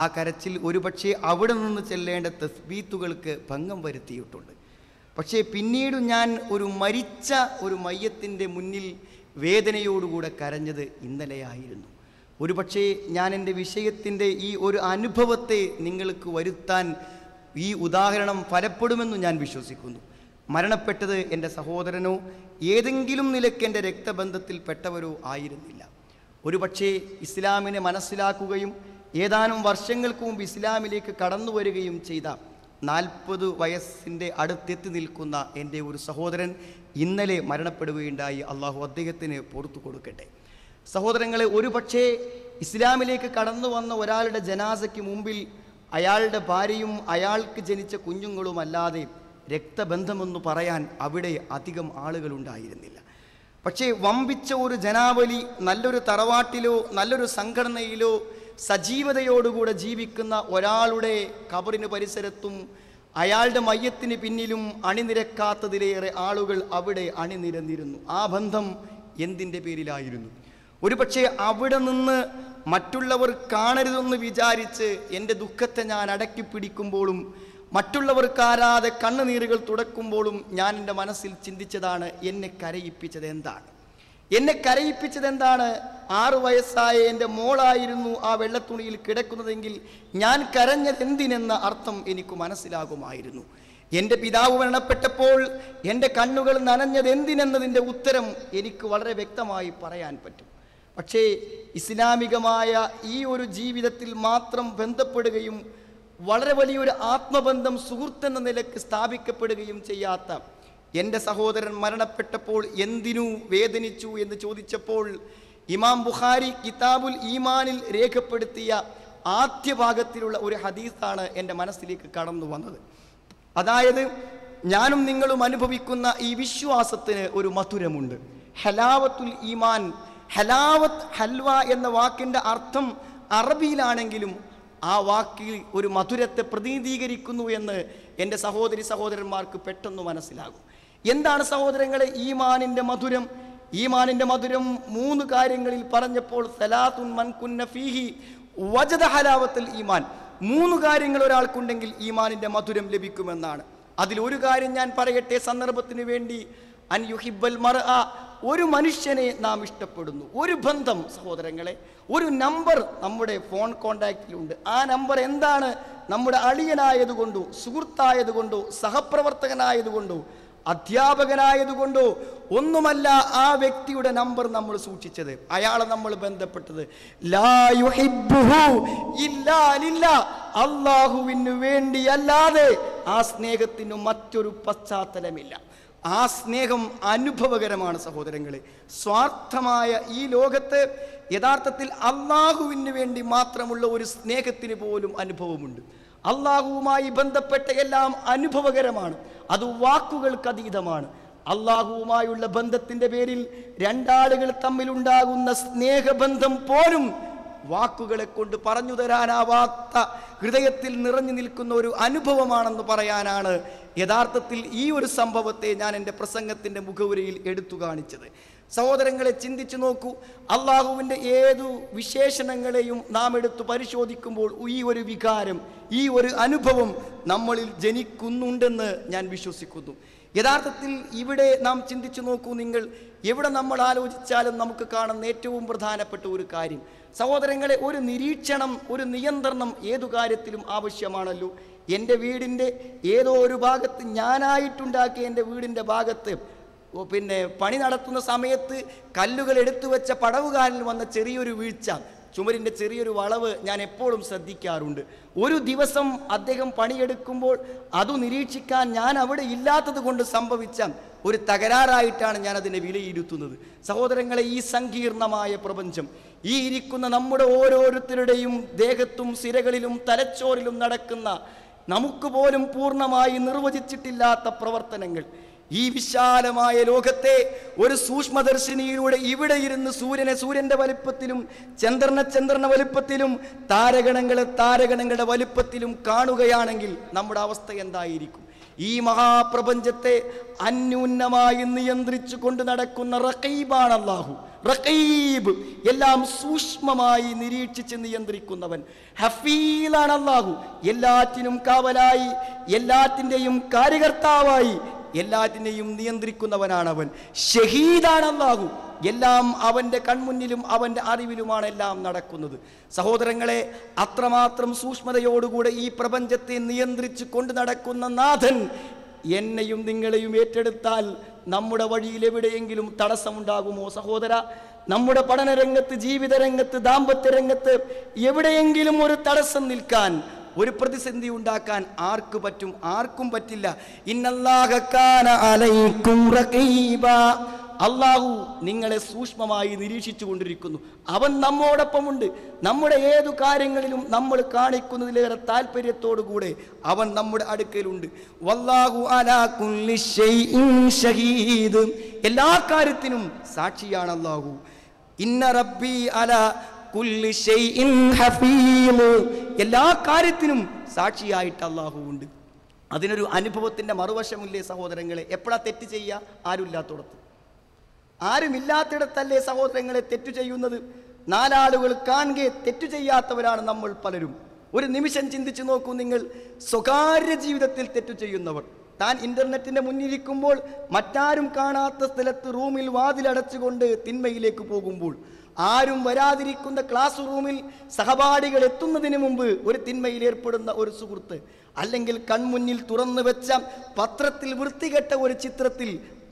ആ കരച്ചിൽ ഒരുപക്ഷെ അവിടെ നിന്ന് ചെല്ലേണ്ട തസ്ബീത്തുകൾക്ക് ഭംഗം വരുത്തിയിട്ടുണ്ട്. പക്ഷേ പിന്നീട് ഞാൻ ഒരു മരിച്ച ഒരു മയ്യത്തിൻ്റെ മുന്നിൽ വേദനയോടുകൂടെ കരഞ്ഞത് ഇന്നലെയായിരുന്നു. ഒരുപക്ഷെ ഞാൻ എൻ്റെ വിഷയത്തിൻ്റെ ഈ ഒരു അനുഭവത്തെ നിങ്ങൾക്ക് വരുത്താൻ ഈ ഉദാഹരണം ഫലപ്പെടുമെന്ന് ഞാൻ വിശ്വസിക്കുന്നു. മരണപ്പെട്ടത് എൻ്റെ സഹോദരനോ ഏതെങ്കിലും നിലയ്ക്ക് എൻ്റെ രക്തബന്ധത്തിൽപ്പെട്ടവരോ ആയിരുന്നില്ല. ഒരുപക്ഷെ ഇസ്ലാമിനെ മനസ്സിലാക്കുകയും ഏതാനും വർഷങ്ങൾക്ക് മുമ്പ് ഇസ്ലാമിലേക്ക് കടന്നു വരികയും ചെയ്ത 40 വയസ്സിൻ്റെ അടുത്തെത്തി നിൽക്കുന്ന എൻ്റെ ഒരു സഹോദരൻ ഇന്നലെ മരണപ്പെടുകയുണ്ടായി. അള്ളാഹു അദ്ദേഹത്തിന് പുറത്തു കൊടുക്കട്ടെ. സഹോദരങ്ങളെ, ഒരുപക്ഷെ ഇസ്ലാമിലേക്ക് കടന്നു വന്ന ഒരാളുടെ ജനാസയ്ക്ക് മുമ്പിൽ അയാളുടെ ഭാര്യയും അയാൾക്ക് ജനിച്ച കുഞ്ഞുങ്ങളുമല്ലാതെ രക്തബന്ധമെന്ന് പറയാൻ അവിടെ അധികം ആളുകളുണ്ടായിരുന്നില്ല. പക്ഷേ വമ്പിച്ച ഒരു ജനാവലി നല്ലൊരു തറവാട്ടിലോ നല്ലൊരു സംഘടനയിലോ സജീവതയോടുകൂടെ ജീവിക്കുന്ന ഒരാളുടെ ഖബറിന് പരിസരത്തും അയാളുടെ മയ്യത്തിന് പിന്നിലും അണിനിരക്കാത്തതിലേറെ ആളുകൾ അവിടെ അണിനിരന്നിരുന്നു. ആ ബന്ധം എന്തിൻ്റെ പേരിലായിരുന്നു? ഒരുപക്ഷെ അവിടെ നിന്ന് മറ്റുള്ളവർ കാണരുതെന്ന് വിചാരിച്ച് എൻ്റെ ദുഃഖത്തെ ഞാൻ അടക്കി പിടിക്കുമ്പോഴും മറ്റുള്ളവർക്കാരാതെ കണ്ണുനീരുകൾ തുടക്കുമ്പോഴും ഞാൻ എൻ്റെ മനസ്സിൽ ചിന്തിച്ചതാണ്, എന്നെ കരയിപ്പിച്ചത് എന്താണ്? 6 വയസ്സായ എൻ്റെ മോളായിരുന്നു ആ വെള്ളത്തുണിയിൽ കിടക്കുന്നതെങ്കിൽ ഞാൻ കരഞ്ഞത് എന്തിനെന്ന അർത്ഥം എനിക്ക് മനസ്സിലാകുമായിരുന്നു. എൻ്റെ പിതാവ് മരണപ്പെട്ടപ്പോൾ എൻ്റെ കണ്ണുകൾ നനഞ്ഞത് എന്തിനെന്നതിൻ്റെ ഉത്തരം എനിക്ക് വളരെ വ്യക്തമായി പറയാൻ പറ്റും. പക്ഷേ ഇസ്ലാമികമായ ഈ ഒരു ജീവിതത്തിൽ മാത്രം ബന്ധപ്പെടുകയും വളരെ വലിയൊരു ആത്മബന്ധം സുഹൃത്തെന്ന നിലക്ക് സ്ഥാപിക്കപ്പെടുകയും ചെയ്യാത്ത എൻ്റെ സഹോദരൻ മരണപ്പെട്ടപ്പോൾ എന്തിനു വേദനിച്ചു എന്ന് ചോദിച്ചപ്പോൾ ഇമാം ബുഖാരി കിതാബുൽ ഈമാനിൽ രേഖപ്പെടുത്തിയ ആദ്യ ഭാഗത്തിലുള്ള ഒരു ഹദീസാണ് എൻ്റെ മനസ്സിലേക്ക് കടന്നു വന്നത്. അതായത്, ഞാനും നിങ്ങളും അനുഭവിക്കുന്ന ഈ വിശ്വാസത്തിന് ഒരു മധുരമുണ്ട്. ഹലാവത്തുൽ ഈമാൻ. ഹലാവത്ത്, ഹൽവ എന്ന വാക്കിൻ്റെ അർത്ഥം അറബിയിലാണെങ്കിലും ആ വാക്കിൽ ഒരു മധുരത്തെ പ്രതിനിധീകരിക്കുന്നു എന്ന് എൻ്റെ സഹോദരന്മാർക്ക് പെട്ടെന്ന് മനസ്സിലാകും. എന്താണ് സഹോദരങ്ങളെ ഈമാനിൻ്റെ മധുരം? ഈമാനിൻ്റെ മധുരം 3 കാര്യങ്ങളിൽ പറഞ്ഞപ്പോൾ സലാത്തുൻ മൻ കുന്ന ഫീഹി വജദ ഹലാവത്തുൽ ഈമാൻ. 3 കാര്യങ്ങൾ ഒരാൾക്കുണ്ടെങ്കിൽ ഈമാനിൻ്റെ മധുരം ലഭിക്കുമെന്നാണ്. അതിലൊരു കാര്യം ഞാൻ പറയട്ടെ സന്ദർഭത്തിന് വേണ്ടി. അൻ യുഹിബ്ബൽ മർഅ, ഒരു മനുഷ്യനെ നാം ഇഷ്ടപ്പെടുന്നു. ഒരു ബന്ധം സഹോദരങ്ങളെ, ഒരു നമ്പർ നമ്മുടെ ഫോൺ കോണ്ടാക്റ്റിലുണ്ട്. ആ നമ്പർ എന്താണ്? നമ്മുടെ അളിയനായതുകൊണ്ടോ സുഹൃത്തായതുകൊണ്ടോ സഹപ്രവർത്തകനായതുകൊണ്ടോ അധ്യാപകനായതുകൊണ്ടോ ഒന്നുമല്ല ആ വ്യക്തിയുടെ നമ്പർ നമ്മൾ സൂക്ഷിച്ചത്, അയാളെ നമ്മൾ ബന്ധപ്പെട്ടത്. ലാ യുഹിബ്ബുഹു ഇല്ലാ ലില്ലാഹ്, അല്ലാഹുവിന് വേണ്ടിയല്ലാതെ ആ സ്നേഹത്തിന് മറ്റൊരു പശ്ചാത്തലമില്ല. ആ സ്നേഹം അനുഭവകരമാണ് സഹോദരങ്ങളെ. സ്വാർത്ഥമായ ഈ ലോകത്ത് യഥാർത്ഥത്തിൽ അള്ളാഹുവിന് വേണ്ടി മാത്രമുള്ള ഒരു സ്നേഹത്തിന് പോലും അനുഭവമുണ്ട്. അള്ളാഹുവുമായി ബന്ധപ്പെട്ട എല്ലാം അനുഭവകരമാണ്, അത് വാക്കുകൾക്ക് അതീതമാണ്. അള്ളാഹുവുമായുള്ള ബന്ധത്തിൻ്റെ പേരിൽ 2 ആളുകൾ തമ്മിലുണ്ടാകുന്ന സ്നേഹബന്ധം പോലും വാക്കുകളെ കൊണ്ട് പറഞ്ഞു തരാനാവാത്ത ഹൃദയത്തിൽ നിറഞ്ഞു നിൽക്കുന്ന ഒരു അനുഭവമാണെന്ന് പറയാനാണ് യഥാർത്ഥത്തിൽ ഈ ഒരു സംഭവത്തെ ഞാൻ എൻ്റെ പ്രസംഗത്തിൻ്റെ മുഖവുരയിൽ എടുത്തു കാണിച്ചത്. സഹോദരങ്ങളെ, ചിന്തിച്ചു നോക്കൂ. അള്ളാഹുവിൻ്റെ ഏതു വിശേഷണങ്ങളെയും നാം എടുത്തു പരിശോധിക്കുമ്പോൾ ഈ ഒരു വികാരം, ഈ ഒരു അനുഭവം നമ്മളിൽ ജനിക്കുന്നുണ്ടെന്ന് ഞാൻ വിശ്വസിക്കുന്നു. യഥാർത്ഥത്തിൽ ഇവിടെ നാം ചിന്തിച്ചു നോക്കൂ. നിങ്ങൾ എവിടെ നമ്മൾ ആലോചിച്ചാലും നമുക്ക് കാണുന്ന ഏറ്റവും പ്രധാനപ്പെട്ട ഒരു കാര്യം സഹോദരങ്ങളെ, ഒരു നിരീക്ഷണം, ഒരു നിയന്ത്രണം ഏതു കാര്യത്തിലും ആവശ്യമാണല്ലോ. എൻ്റെ വീടിൻ്റെ ഏതോ ഒരു ഭാഗത്ത്, ഞാനായിട്ടുണ്ടാക്കിയ എൻ്റെ വീടിൻ്റെ ഭാഗത്ത് പണി നടത്തുന്ന സമയത്ത് കല്ലുകൾ എടുത്തു വെച്ച പടവുകാരനിൽ വന്ന ചെറിയൊരു വീഴ്ച, ചുമരിൻ്റെ ചെറിയൊരു വളവ് ഞാൻ എപ്പോഴും ശ്രദ്ധിക്കാറുണ്ട്. ഒരു ദിവസം അദ്ദേഹം പണിയെടുക്കുമ്പോൾ അത് നിരീക്ഷിക്കാൻ ഞാൻ അവിടെ ഇല്ലാത്തത് കൊണ്ട് സംഭവിച്ച ഒരു തകരാറായിട്ടാണ് ഞാൻ അതിനെ വിലയിരുത്തുന്നത്. സഹോദരങ്ങളെ, ഈ സങ്കീർണമായ പ്രപഞ്ചം, ഈ ഇരിക്കുന്ന നമ്മുടെ ഓരോരുത്തരുടെയും ദേഹത്തും സിരകളിലും തലച്ചോറിലും നടക്കുന്ന നമുക്ക് പോലും പൂർണ്ണമായി നിർവചിച്ചിട്ടില്ലാത്ത പ്രവർത്തനങ്ങൾ, ഈ വിശാലമായ ലോകത്തെ ഒരു സൂക്ഷ്മദർശിനിയിലൂടെ ഇവിടെ ഇരുന്ന് സൂര്യന്റെ വലിപ്പത്തിലും ചന്ദ്രന്റെ വലിപ്പത്തിലും താരഗണങ്ങളുടെ വലിപ്പത്തിലും കാണുകയാണെങ്കിൽ നമ്മുടെ അവസ്ഥ എന്തായിരിക്കും? ഈ മഹാപ്രപഞ്ചത്തെ അന്യൂന്നമായി നിയന്ത്രിച്ചു കൊണ്ട് നടക്കുന്ന റഖീബാണ് അല്ലാഹു. റഖീബ്, എല്ലാം സൂക്ഷ്മമായി നിരീക്ഷിച്ച് നിയന്ത്രിക്കുന്നവൻ. ഹഫീലാണ് അല്ലാഹു, എല്ലാറ്റിനും കാവലായി, എല്ലാറ്റിൻ്റെയും കാര്യകർത്താവായി, എല്ലാറ്റിനെയും നിയന്ത്രിക്കുന്നവനാണവൻ. ഷഹീദാണ് അല്ലാഹു, എല്ലാം അവൻ്റെ കൺമുന്നിലും അവൻ്റെ അറിവിലുമാണ് എല്ലാം നടക്കുന്നത്. സഹോദരങ്ങളെ, അത്രമാത്രം സൂക്ഷ്മതയോടുകൂടെ ഈ പ്രപഞ്ചത്തെ നിയന്ത്രിച്ച് കൊണ്ട് നടക്കുന്ന നാഥൻ എന്നെയും നിങ്ങളെയും ഏറ്റെടുത്താൽ നമ്മുടെ വഴിയിൽ എവിടെയെങ്കിലും തടസ്സമുണ്ടാകുമോ സഹോദര? നമ്മുടെ പഠനരംഗത്ത്, ജീവിത രംഗത്ത്, ദാമ്പത്യ രംഗത്ത് എവിടെയെങ്കിലും ഒരു തടസ്സം നിൽക്കാൻ, ഒരു പ്രതിസന്ധി ഉണ്ടാക്കാൻ ആർക്ക് പറ്റും? ആർക്കും പറ്റില്ല. ഇന്നല്ലാഹ കാന അലൈക്കും റഖീബാ, അല്ലാഹു നിങ്ങളെ സൂക്ഷ്മമായി നിരീക്ഷിച്ചു കൊണ്ടിരിക്കുന്നു. അവൻ നമ്മോടൊപ്പമുണ്ട്. നമ്മുടെ ഏതു കാര്യങ്ങളിലും നമ്മൾ കാണിക്കുന്നതിലേറെ താല്പര്യത്തോടുകൂടെ അവൻ നമ്മുടെ അടുക്കലുണ്ട്. വല്ലാഹു അലാ കുല്ലി ഷൈഇൻ ഷഹീദ്, എല്ലാ കാര്യത്തിനും സാക്ഷിയാണ് അല്ലാഹു. ഇന്ന റബ്ബി അലാ കുല്ലി ഷൈഇൻ ഹഫീള്, എല്ലാ കാര്യത്തിനും സാക്ഷിയായിട്ട് അല്ലാഹു ഉണ്ട്. അതിനൊരു അനുഭവത്തിൻ്റെ മറുവശമില്ലേ സഹോദരങ്ങളെ? എപ്പോഴാ തെറ്റ് ചെയ്യുക? ആരുമില്ലാത്തടത്ത്. ആരുമില്ലാത്തിടത്തല്ലേ സഹോദരങ്ങളെ തെറ്റു ചെയ്യുന്നത്? നാലാളുകൾ കാണുക തെറ്റു ചെയ്യാത്തവരാണ് നമ്മൾ പലരും. ഒരു നിമിഷം ചിന്തിച്ചു നോക്കൂ നിങ്ങൾ. സ്വകാര്യ ജീവിതത്തിൽ തെറ്റു ചെയ്യുന്നവർ, താൻ ഇന്റർനെറ്റിന്റെ മുന്നിലിരിക്കുമ്പോൾ മറ്റാരും കാണാത്ത സ്ഥലത്ത് റൂമിൽ വാതിലടച്ചുകൊണ്ട് തിന്മയിലേക്ക് പോകുമ്പോൾ, ആരും വരാതിരിക്കുന്ന ക്ലാസ് റൂമിൽ സഹപാഠികൾ എത്തുന്നതിന് മുമ്പ് ഒരു തിന്മയിൽ ഏർപ്പെടുന്ന ഒരു സുഹൃത്ത്, അല്ലെങ്കിൽ കൺമുന്നിൽ തുറന്നു വെച്ച പത്രത്തിൽ വൃത്തികെട്ട ഒരു ചിത്രത്തിൽ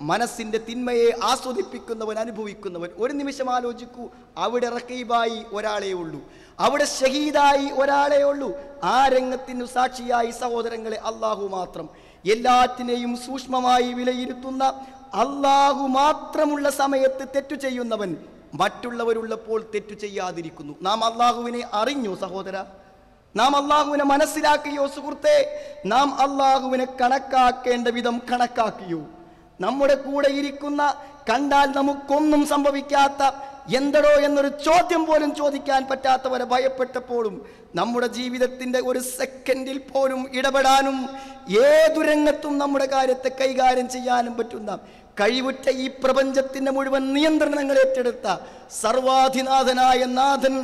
മനസ്സിന്റെ തിന്മയെ ആസ്വദിപ്പിക്കുന്നവൻ, അനുഭവിക്കുന്നവൻ. ഒരു നിമിഷം ആലോചിക്കൂ, അവിടെ റഖീബായി ഒരാളേ ഉള്ളൂ, അവിടെ ഷഹീദായി ഒരാളേ ഉള്ളൂ. ആ രംഗത്തിനു സാക്ഷിയായി സഹോദരങ്ങളെ അല്ലാഹു മാത്രം. എല്ലാറ്റിനെയും സൂക്ഷ്മമായി വിലയിരുത്തുന്ന അല്ലാഹു മാത്രമുള്ള സമയത്ത് തെറ്റു ചെയ്യുന്നവൻ മറ്റുള്ളവരുള്ളപ്പോൾ തെറ്റു ചെയ്യാതിരിക്കുന്നു. നാം അല്ലാഹുവിനെ അറിഞ്ഞോ സഹോദര? നാം അല്ലാഹുവിനെ മനസ്സിലാക്കിയോ സുഹൃത്തെ? നാം അല്ലാഹുവിനെ കണക്കാക്കേണ്ട വിധം കണക്കാക്കിയോ? നമ്മുടെ കൂടെ ഇരിക്കുന്ന, കണ്ടാൽ നമുക്കൊന്നും സംഭവിക്കാത്ത, എന്തടോ എന്നൊരു ചോദ്യം പോലും ചോദിക്കാൻ പറ്റാത്തവരെ ഭയപ്പെട്ടപ്പോഴും നമ്മുടെ ജീവിതത്തിൻ്റെ ഒരു സെക്കൻഡിൽ പോലും ഇടപെടാനും ഏതു രംഗത്തും നമ്മുടെ കാര്യത്തെ കൈകാര്യം ചെയ്യാനും പറ്റുന്ന കഴിവുറ്റ ഈ പ്രപഞ്ചത്തിൻ്റെ മുഴുവൻ നിയന്ത്രണങ്ങൾ ഏറ്റെടുത്ത സർവാധിനാഥനായ നാഥൻ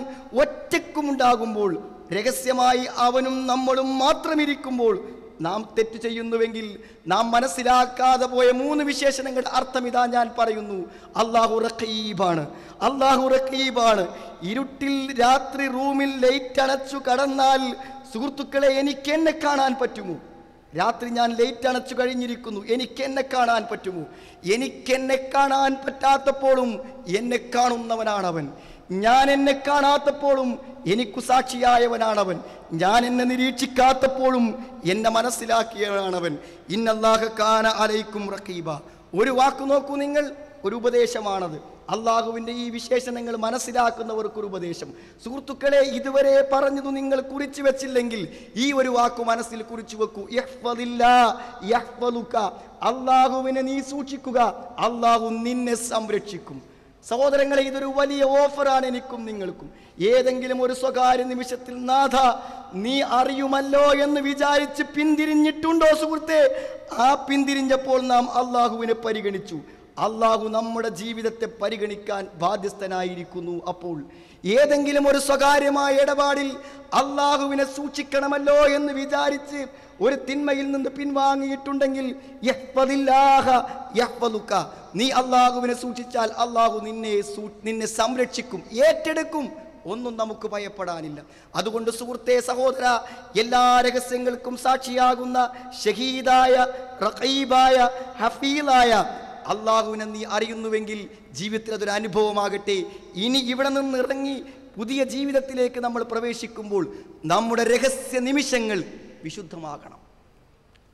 ഒറ്റക്കുമുണ്ടാകുമ്പോൾ, രഹസ്യമായി അവനും നമ്മളും മാത്രമിരിക്കുമ്പോൾ നാം തെറ്റു ചെയ്യുന്നുവെങ്കിൽ നാം മനസ്സിലാക്കാതെ പോയ 3 വിശേഷണങ്ങളുടെ അർത്ഥം ഇതാ ഞാൻ പറയുന്നു. അല്ലാഹു റഖീബാണ്, അല്ലാഹു റഖീബാണ്. ഇരുട്ടിൽ രാത്രി റൂമിൽ ലൈറ്റ് അണച്ചു കടന്നാൽ സുഹൃത്തുക്കളെ, എനിക്ക് എന്നെ കാണാൻ പറ്റുമോ? രാത്രി ഞാൻ ലൈറ്റ് അണച്ചു കഴിഞ്ഞിരിക്കുന്നു, എനിക്ക് എന്നെ കാണാൻ പറ്റുമോ? എനിക്കെന്നെ കാണാൻ പറ്റാത്തപ്പോഴും എന്നെ കാണുന്നവനാണവൻ. ഞാൻ എന്നെ കാണാത്തപ്പോഴും എനിക്കു സാക്ഷിയായവനാണവൻ. ഞാൻ എന്നെ നിരീക്ഷിക്കാത്തപ്പോഴും എന്നെ മനസ്സിലാക്കിയവനാണവൻ. ഇന്നല്ലാഹ കാന അലൈക്കും റഖീബ. ഒരു വാക്ക് നോക്കൂ നിങ്ങൾ, ഒരു ഉപദേശമാണത്. അള്ളാഹുവിൻ്റെ ഈ വിശേഷണങ്ങൾ മനസ്സിലാക്കുന്നവർക്കൊരു ഉപദേശം. സുഹൃത്തുക്കളെ, ഇതുവരെ പറഞ്ഞത് നിങ്ങൾ കുറിച്ചു വെച്ചില്ലെങ്കിൽ ഈ ഒരു വാക്ക് മനസ്സിൽ കുറിച്ചു വെക്കൂ. അള്ളാഹുവിനെ നീ സൂക്ഷിക്കുക, അള്ളാഹു നിന്നെ സംരക്ഷിക്കും. സഹോദരങ്ങളെ, ഇതൊരു വലിയ ഓഫറാണ് എനിക്കും നിങ്ങൾക്കും. ഏതെങ്കിലും ഒരു സ്വകാര്യ നിമിഷത്തിൽ നാഥ നീ അറിയുമല്ലോ എന്ന് വിചാരിച്ച് പിന്തിരിഞ്ഞിട്ടുണ്ടോ സുഹൃത്തെ? ആ പിന്തിരിഞ്ഞപ്പോൾ നാം അള്ളാഹുവിനെ പരിഗണിച്ചു. അള്ളാഹു നമ്മുടെ ജീവിതത്തെ പരിഗണിക്കാൻ ബാധ്യസ്ഥനായിരിക്കുന്നു. അപ്പോൾ ഏതെങ്കിലും ഒരു സ്വകാര്യമായ ഇടപാടിൽ അള്ളാഹുവിനെ സൂക്ഷിക്കണമല്ലോ എന്ന് വിചാരിച്ച് ഒരു തിന്മയിൽ നിന്ന് പിൻവാങ്ങിയിട്ടുണ്ടെങ്കിൽ നീ അള്ളാഹുവിനെ സൂക്ഷിച്ചാൽ അള്ളാഹു നിന്നെ സംരക്ഷിക്കും, ഏറ്റെടുക്കും. ഒന്നും നമുക്ക് ഭയപ്പെടാനില്ല. അതുകൊണ്ട് സുഹൃത്തെ, സഹോദര, എല്ലാ രഹസ്യങ്ങൾക്കും സാക്ഷിയാകുന്ന ഷഹീദായ, റഖീബായ, ഹഫീലായ അള്ളാഹുവിനെ നീ അറിയുന്നുവെങ്കിൽ ജീവിതത്തിൽ അതൊരു അനുഭവമാകട്ടെ. ഇനി ഇവിടെ നിന്ന് ഇറങ്ങി പുതിയ ജീവിതത്തിലേക്ക് നമ്മൾ പ്രവേശിക്കുമ്പോൾ നമ്മുടെ രഹസ്യ നിമിഷങ്ങൾ വിശുദ്ധമാകണം.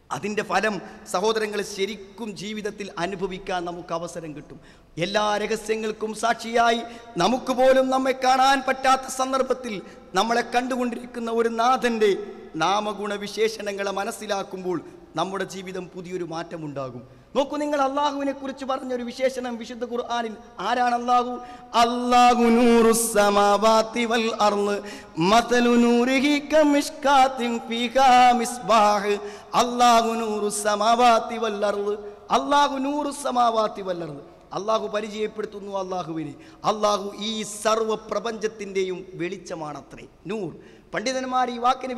അതിൻ്റെ ഫലം സഹോദരങ്ങൾ ശരിക്കും ജീവിതത്തിൽ അനുഭവിക്കാൻ നമുക്ക് അവസരം കിട്ടും. എല്ലാ രഹസ്യങ്ങൾക്കും സാക്ഷിയായി നമുക്ക് പോലും നമ്മെ കാണാൻ പറ്റാത്ത സന്ദർഭത്തിൽ നമ്മളെ കണ്ടുകൊണ്ടിരിക്കുന്ന ഒരു നാഥൻ്റെ നാമഗുണവിശേഷണങ്ങളെ മനസ്സിലാക്കുമ്പോൾ നമ്മുടെ ജീവിതം പുതിയൊരു മാറ്റമുണ്ടാകും. നോക്കൂ നിങ്ങൾ, അള്ളാഹുവിനെ കുറിച്ച് പറഞ്ഞൊരു വിശേഷണം വിശുദ്ധ ഖുർആനിൽ. ആരാണ് അള്ളാഹു? അല്ലാഹു നൂറുസ് സമാവാതി വൽ അർള് മതലു നൂരിഹി കമിഷ്കാത്തിൻ ഫീഹാ മിസ്ബാഹ്. അല്ലാഹു നൂറുസ് സമാവാതി വൽ അർള്, അല്ലാഹു നൂറുസ് സമാവാതി വൽ അർള്. അള്ളാഹു പരിചയപ്പെടുത്തുന്നു അള്ളാഹുവിനെ. അള്ളാഹു ഈ സർവ്വ പ്രപഞ്ചത്തിൻ്റെയും വെളിച്ചമാണത്രേ. നൂർ. പണ്ഡിതന്മാർ ഈ വാക്കിന്